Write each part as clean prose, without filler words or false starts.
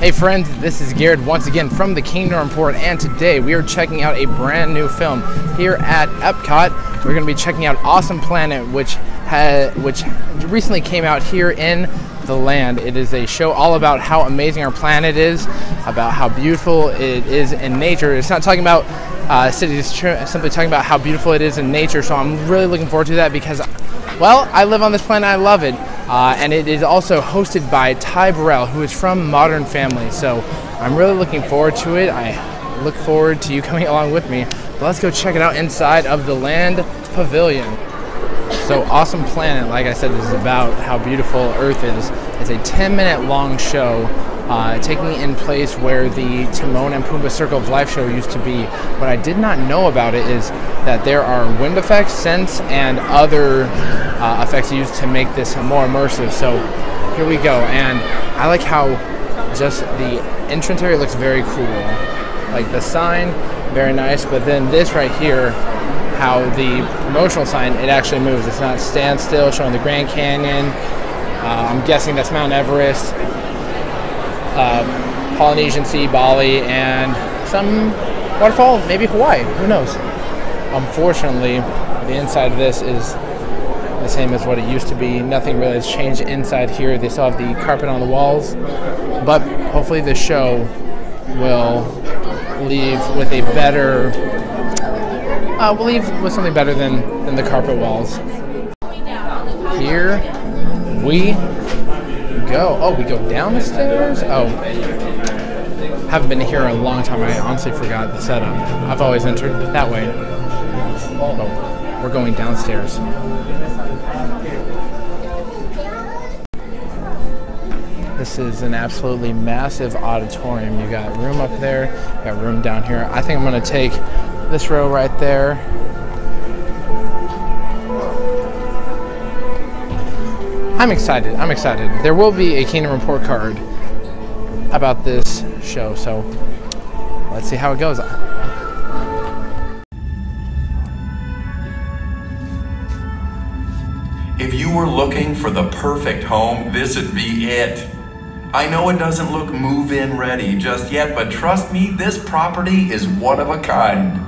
Hey friends, this is Gared once again from the Kingdom Report, and today we are checking out a brand new film here at Epcot. We're going to be checking out Awesome Planet, which recently came out here in the land. It is a show all about how amazing our planet is, about how beautiful it is in nature. It's not talking about cities, simply talking about how beautiful it is in nature, so I'm really looking forward to that because, well, I live on this planet, I love it. And it is also hosted by Burrell, who is from Modern Family. So I'm really looking forward to it. I look forward to you coming along with me. But let's go check it out inside of the Land Pavilion. So Awesome Planet, like I said, is about how beautiful Earth is. It's a 10-minute long show taking in place where the Timon and Pumbaa Circle of Life show used to be. What I did not know about it is that there are wind effects, scents, and other effects used to make this more immersive. So here we go, and I like how just the entrance area looks very cool. Like the sign, very nice, but then this right here, how the promotional sign, it actually moves. It's not standstill, showing the Grand Canyon. I'm guessing that's Mount Everest, Polynesian Sea, Bali, and some waterfall, maybe Hawaii, who knows. Unfortunately, the inside of this is the same as what it used to be. Nothing really has changed inside here. They still have the carpet on the walls, but hopefully the show will leave with a better, we'll leave with something better than the carpet walls. Here we go. Oh, we go down the stairs? Oh, haven't been here in a long time. I honestly forgot the setup. I've always entered that way. Oh, we're going downstairs. This is an absolutely massive auditorium. You got room up there, you got room down here. I think I'm gonna take this row right there. I'm excited. There will be a Kingdom Report card about this show, so let's see how it goes. If you were looking for the perfect home, this would be it. I know it doesn't look move-in ready just yet, but trust me, this property is one of a kind.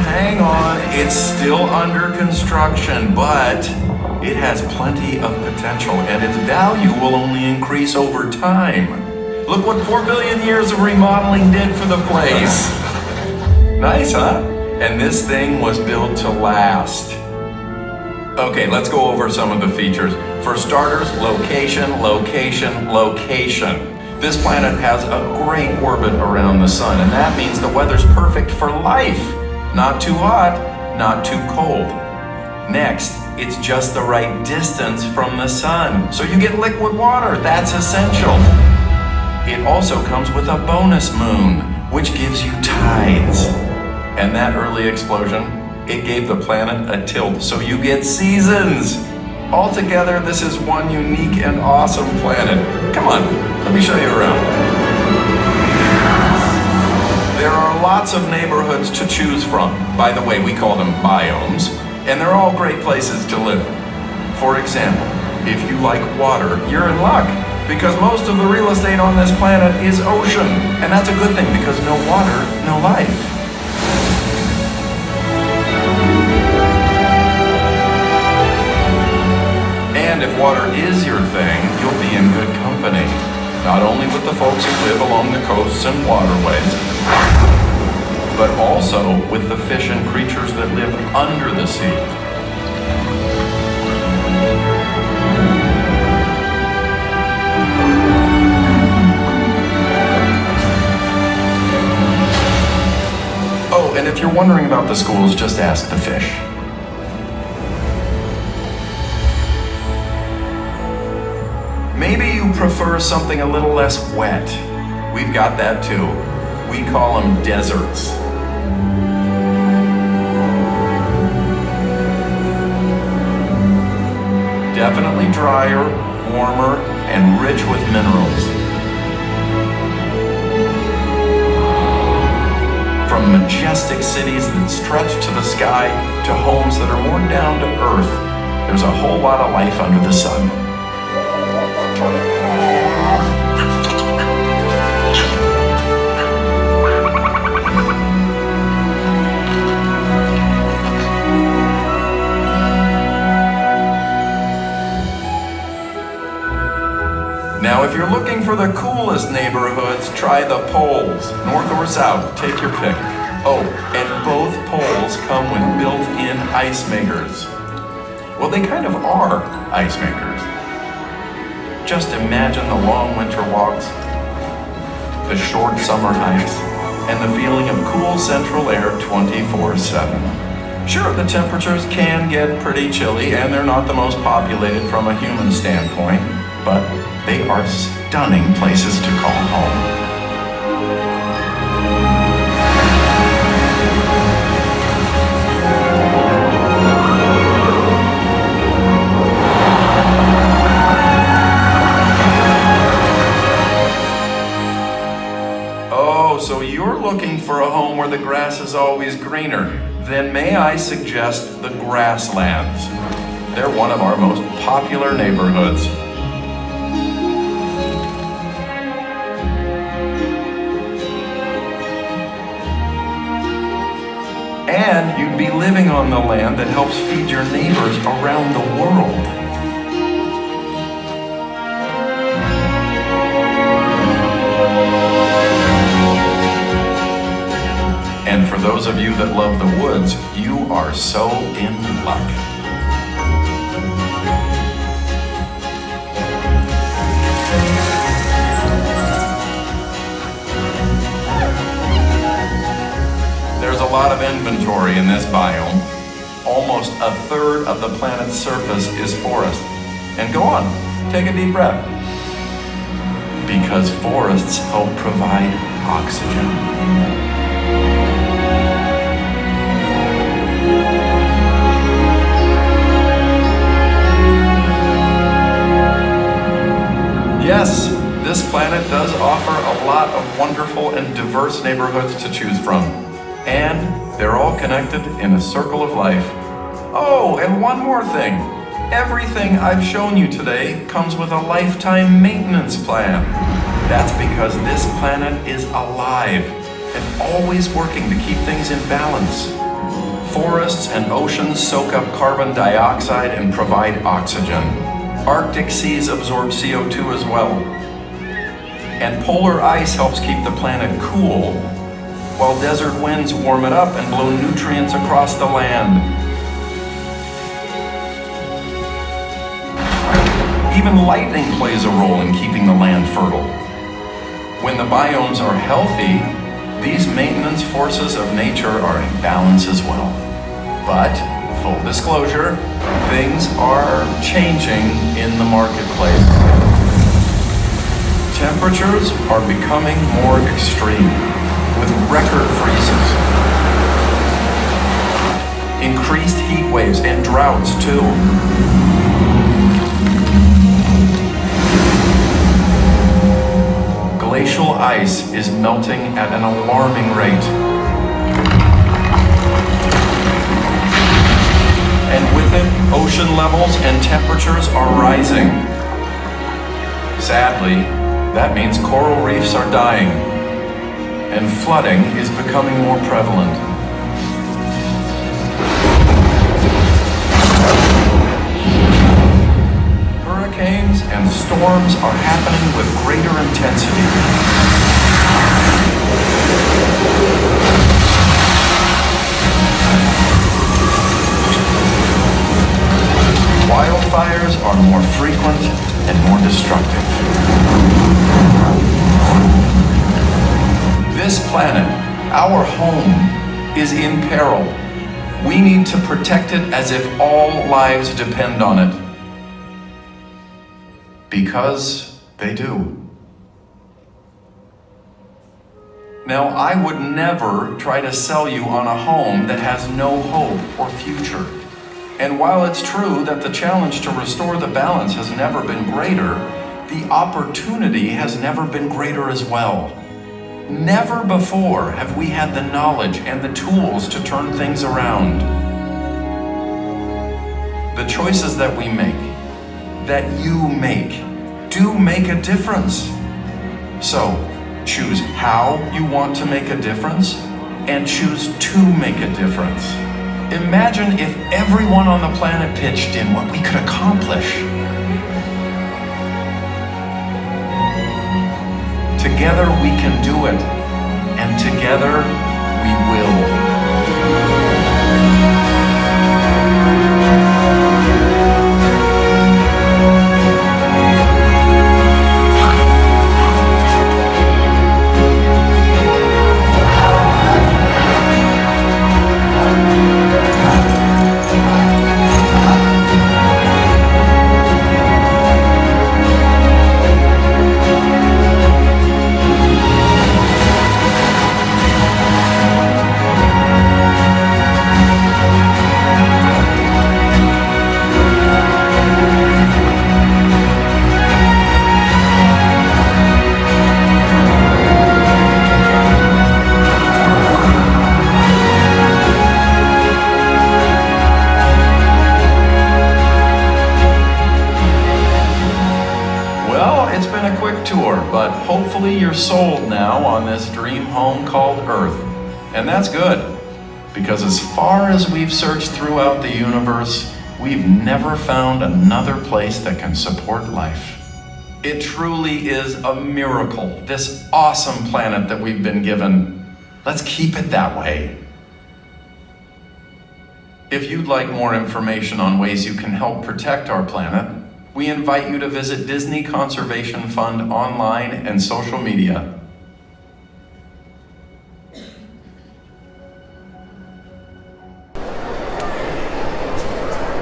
Hang on, it's still under construction, but it has plenty of potential and its value will only increase over time. Look what 4 billion years of remodeling did for the place. Nice, huh? And this thing was built to last. Okay, let's go over some of the features. For starters, location, location, location. This planet has a great orbit around the sun, and that means the weather's perfect for life. Not too hot, not too cold. Next, it's just the right distance from the sun, so you get liquid water. That's essential. It also comes with a bonus moon, which gives you tides. And that early explosion, it gave the planet a tilt, so you get seasons. Altogether, this is one unique and awesome planet. Come on, let me show you around. There are lots of neighborhoods to choose from. By the way, we call them biomes, and they're all great places to live. For example, if you like water, you're in luck, because most of the real estate on this planet is ocean, and that's a good thing because no water, no life. And if water is your thing, you'll be in good company. Not only with the folks who live along the coasts and waterways, but also with the fish and creatures that live under the sea. Oh, and if you're wondering about the schools, just ask the fish. Maybe you prefer something a little less wet. We've got that too. We call them deserts. Definitely drier, warmer, and rich with minerals. From majestic majestic cities that stretch to the sky to homes that are more down to earth. There's a whole lot of life under the sun. Now, if you're looking for the coolest neighborhoods, try the poles, north or south, take your pick. Oh, and both poles come with built-in ice makers. Well, they kind of are ice makers. Just imagine the long winter walks, the short summer hikes, and the feeling of cool central air 24/7. Sure, the temperatures can get pretty chilly, and they're not the most populated from a human standpoint, but they are stunning places to call home. Oh, so you're looking for a home where the grass is always greener. Then may I suggest the Grasslands. They're one of our most popular neighborhoods. And you'd be living on the land that helps feed your neighbors around the world. And for those of you that love the woods, you are so in luck. There's a lot of inventory in this biome. Almost a third of the planet's surface is forest. And go on, take a deep breath. Because forests help provide oxygen. Yes, this planet does offer a lot of wonderful and diverse neighborhoods to choose from. And they're all connected in a circle of life. Oh, and one more thing. Everything I've shown you today comes with a lifetime maintenance plan. That's because this planet is alive and always working to keep things in balance. Forests and oceans soak up carbon dioxide and provide oxygen. Arctic seas absorb CO2 as well. And polar ice helps keep the planet cool, while desert winds warm it up and blow nutrients across the land. Even lightning plays a role in keeping the land fertile. When the biomes are healthy, these maintenance forces of nature are in balance as well. But, full disclosure, things are changing in the marketplace. Temperatures are becoming more extreme, with record freezes, increased heat waves, and droughts too. Glacial ice is melting at an alarming rate. And with it, ocean levels and temperatures are rising. Sadly, that means coral reefs are dying, and flooding is becoming more prevalent. Hurricanes and storms are happening with greater intensity. Wildfires are more frequent and more destructive. This planet, our home, is in peril. We need to protect it as if all lives depend on it. Because they do. Now, I would never try to sell you on a home that has no hope or future. And while it's true that the challenge to restore the balance has never been greater, the opportunity has never been greater as well. Never before have we had the knowledge and the tools to turn things around. The choices that we make, that you make, do make a difference. So, choose how you want to make a difference and choose to make a difference. Imagine if everyone on the planet pitched in what we could accomplish. Together we can do it, and together we will. But hopefully you're sold now on this dream home called Earth. And that's good, because as far as we've searched throughout the universe, we've never found another place that can support life. It truly is a miracle, this awesome planet that we've been given. Let's keep it that way. If you'd like more information on ways you can help protect our planet, we invite you to visit Disney Conservation Fund online and social media.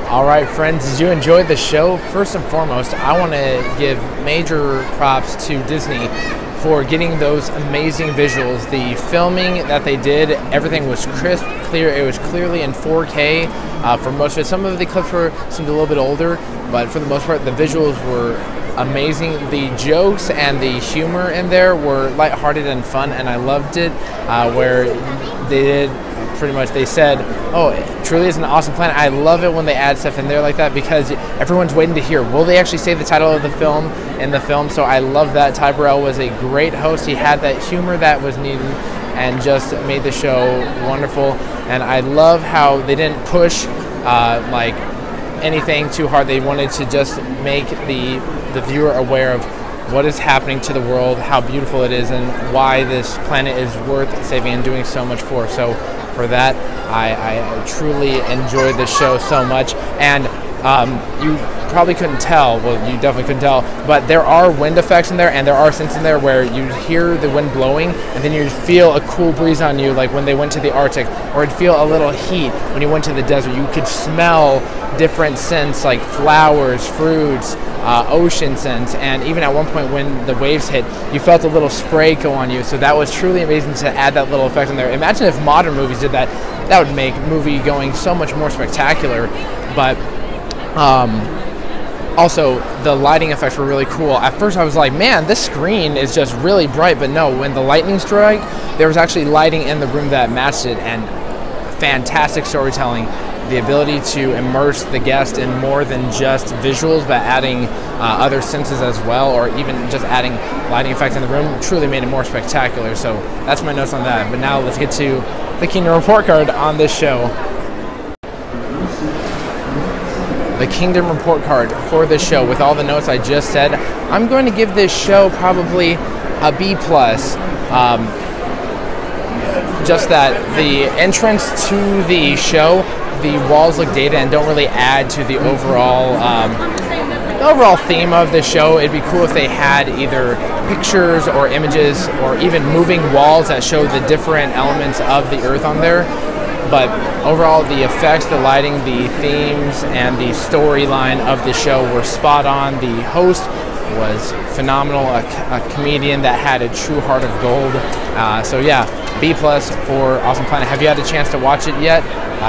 All right, friends, did you enjoy the show? First and foremost, I want to give major props to Disney for getting those amazing visuals. The filming that they did, everything was crisp, clear. It was clearly in 4K for most of it. Some of the clips seemed a little bit older, but for the most part, the visuals were amazing. The jokes and the humor in there were lighthearted and fun, and I loved it. Where they did pretty much, they said, "Oh, it truly is an awesome planet." I love it when they add stuff in there like that, because everyone's waiting to hear, will they actually say the title of the film in the film? So I love that. Ty Burrell was a great host. He had that humor that was needed and just made the show wonderful. And I love how they didn't push like anything too hard. They wanted to just make the viewer aware of what is happening to the world, how beautiful it is, and why this planet is worth saving and doing so much for. So for that, I truly enjoyed the show so much. And you probably couldn't tell, well, you definitely couldn't tell, but there are wind effects in there, and there are scenes in there where you hear the wind blowing, and then you feel a cool breeze on you, like when they went to the Arctic, or it'd feel a little heat when you went to the desert. You could smell different scents like flowers, fruits, ocean scents, and even at one point when the waves hit, you felt a little spray go on you. So that was truly amazing to add that little effect in there. Imagine if modern movies did that. That would make movie going so much more spectacular. But also, the lighting effects were really cool. At first I was like, man, this screen is just really bright, but no, when the lightning struck, there was actually lighting in the room that matched it, and fantastic storytelling. The ability to immerse the guest in more than just visuals, but adding other senses as well, or even just adding lighting effects in the room, truly made it more spectacular. So that's my notes on that. But now let's get to the Kingdom Report Card on this show. The Kingdom Report Card for this show, with all the notes I just said, I'm going to give this show probably a B+. Just that the entrance to the show, the walls look dated and don't really add to the overall theme of the show. It'd be cool if they had either pictures or images or even moving walls that show the different elements of the Earth on there. But overall, the effects, the lighting, the themes, and the storyline of the show were spot on. The host was phenomenal, a comedian that had a true heart of gold. So yeah, B+ for Awesome Planet. Have you had a chance to watch it yet?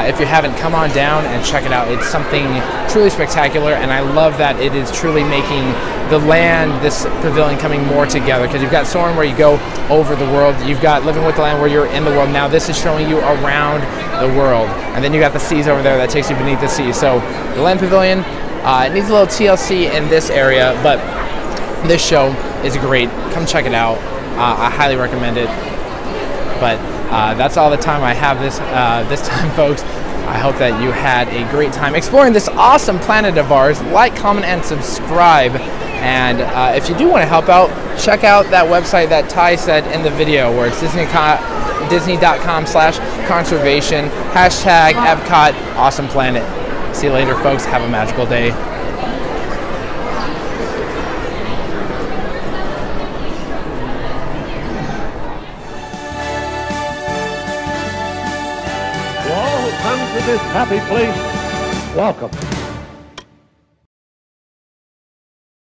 If you haven't, come on down and check it out. It's something truly spectacular, and I love that it is truly making the land, this pavilion, coming more together, because you've got Soarin' where you go over the world, you've got Living with the Land where you're in the world. Now this is showing you around the world, and then you got the seas over there that takes you beneath the sea. So the Land Pavilion, it needs a little TLC in this area, but this show is great. Come check it out. I highly recommend it. But that's all the time I have this time, folks. I hope that you had a great time exploring this awesome planet of ours. Like, comment, and subscribe. And if you do want to help out, check out that website that Ty said in the video, where it's disney.com/conservation, #Epcot Awesome Planet. See you later, folks. Have a magical day. To all who come to this happy place, welcome.